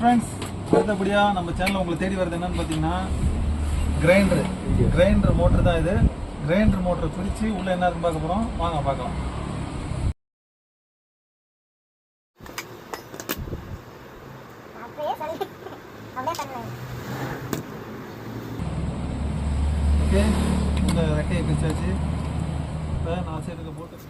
Friends, அடுத்தபடியாக நம்ம சேனலில் உங்களை தேடி வருது என்னன்னு பார்த்தீங்கன்னா கிரைண்டர் மோட்டர் தான் இது. கிரைண்டர் மோட்டரை பிரித்து உள்ளே என்ன இருக்குன்னு பார்க்க போகிறோம். வாங்க பார்க்கலாம். ஓகே, இந்த ரெக்கையை பிரிச்சாச்சு. இப்போ நான் சைடுக்கு போட்டு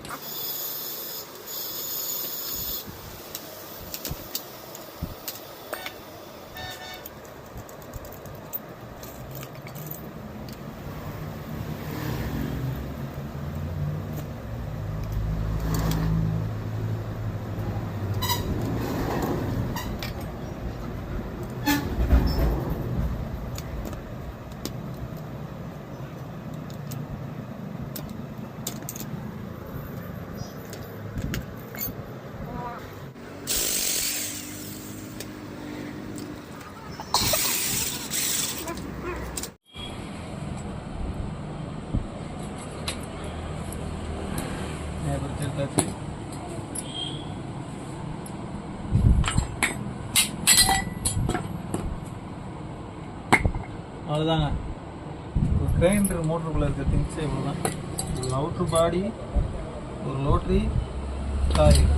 எடுத்தாச்சு. அவ்வளோதாங்க. ஒரு கிரைண்டர் மோட்டருக்குள்ளே இருக்க திங்ஸ் இவ்வளோதான். ஒரு அவுட்ரு பாடி, ஒரு லோட்ரி, காயில்.